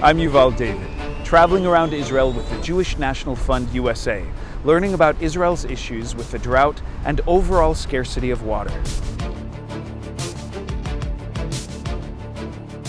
I'm Yuval David, traveling around Israel with the Jewish National Fund USA, learning about Israel's issues with the drought and overall scarcity of water.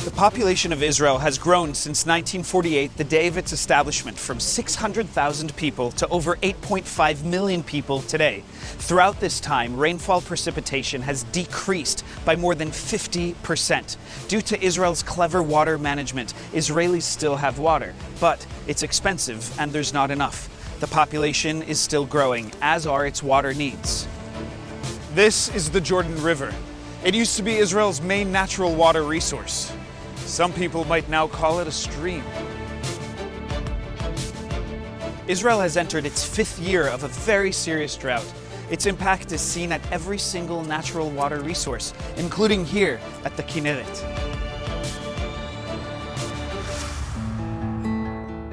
The population of Israel has grown since 1948, the day of its establishment, from 600,000 people to over 8.5 million people today. Throughout this time, rainfall precipitation has decreased by more than 50%. Due to Israel's clever water management, Israelis still have water, but it's expensive and there's not enough. The population is still growing, as are its water needs. This is the Jordan River. It used to be Israel's main natural water resource. Some people might now call it a stream. Israel has entered its 5th year of a very serious drought. Its impact is seen at every single natural water resource, including here at the Kinneret.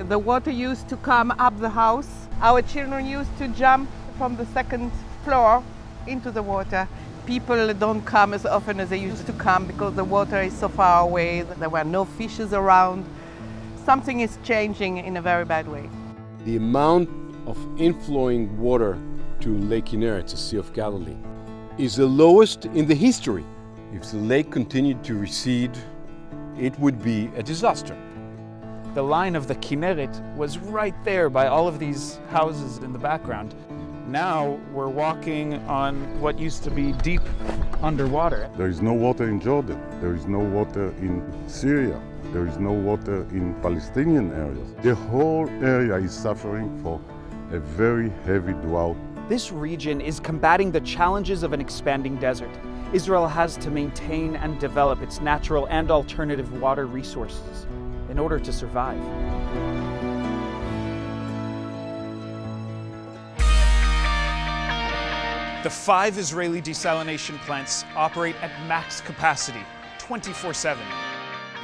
The water used to come up the house. Our children used to jump from the 2nd floor into the water. People don't come as often as they used to come because the water is so far away. There were no fishes around. Something is changing in a very bad way. The amount of inflowing water to Lake Kinneret, the Sea of Galilee, is the lowest in the history. If the lake continued to recede, it would be a disaster. The line of the Kinneret was right there by all of these houses in the background. Now we're walking on what used to be deep underwater. There is no water in Jordan. There is no water in Syria. There is no water in Palestinian areas. The whole area is suffering for a very heavy drought. This region is combating the challenges of an expanding desert. Israel has to maintain and develop its natural and alternative water resources in order to survive. The 5 Israeli desalination plants operate at max capacity, 24/7.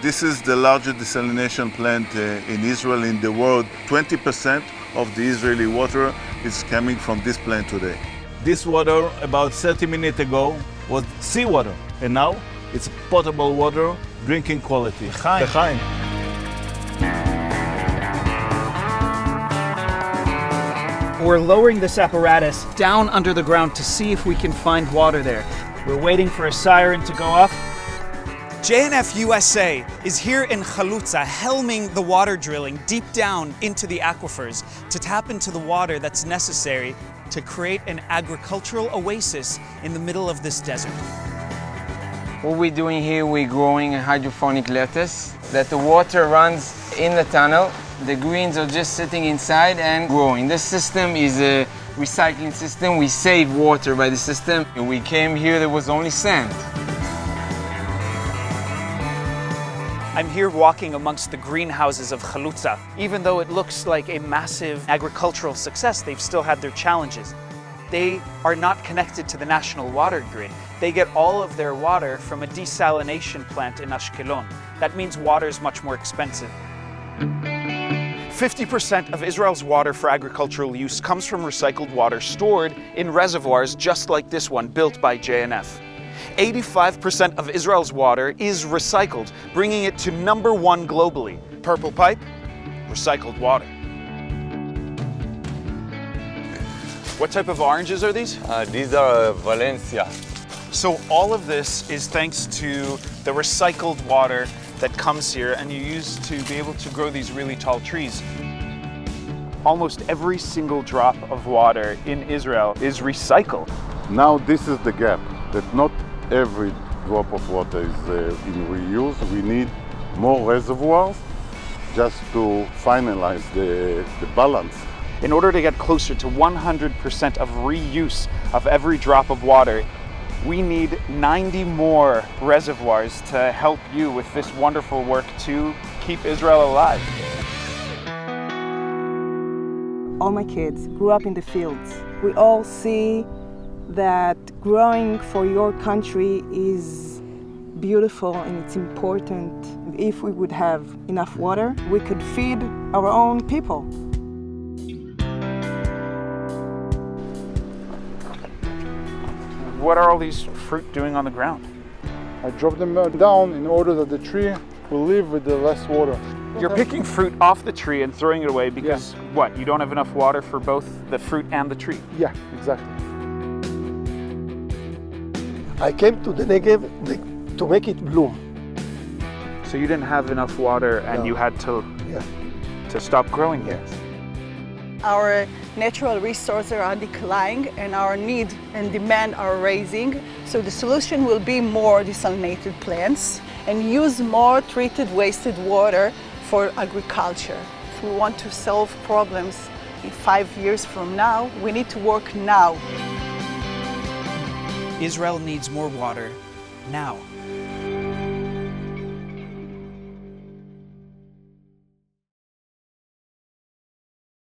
This is the largest desalination plant in Israel, in the world. 20% of the Israeli water is coming from this plant today. This water, about 30 minutes ago, was seawater, and now it's potable water, drinking quality. L'chaim. We're lowering this apparatus down under the ground to see if we can find water there. We're waiting for a siren to go off. JNF USA is here in Chalutza, helming the water drilling deep down into the aquifers to tap into the water that's necessary to create an agricultural oasis in the middle of this desert. What we're doing here, we're growing a hydroponic lettuce that the water runs in the tunnel. The greens are just sitting inside and growing. This system is a recycling system. We save water by the system. When we came here, there was only sand. I'm here walking amongst the greenhouses of Chalutza. Even though it looks like a massive agricultural success, they've still had their challenges. They are not connected to the national water grid. They get all of their water from a desalination plant in Ashkelon. That means water is much more expensive. 50% of Israel's water for agricultural use comes from recycled water stored in reservoirs just like this one, built by JNF. 85% of Israel's water is recycled, bringing it to #1 globally. Purple pipe, recycled water. What type of oranges are these? These are Valencia. So all of this is thanks to the recycled water that comes here and you use to be able to grow these really tall trees. Almost every single drop of water in Israel is recycled. Now this is the gap, that not every drop of water is in reuse. We need more reservoirs just to finalize the balance. In order to get closer to 100% of reuse of every drop of water, we need 90 more reservoirs to help you with this wonderful work to keep Israel alive. All my kids grew up in the fields. We all see that growing for your country is beautiful and it's important. If we would have enough water, we could feed our own people. What are all these fruit doing on the ground? I drop them down in order that the tree will live with the less water. You're picking fruit off the tree and throwing it away because what? You don't have enough water for both the fruit and the tree? Yeah, exactly. I came to the Negev to make it bloom. So you didn't have enough water and you had to stop growing here? Our natural resources are declining and our need and demand are rising. So the solution will be more desalinated plants and use more treated wasted water for agriculture. If we want to solve problems in 5 years from now, we need to work now. Israel needs more water now.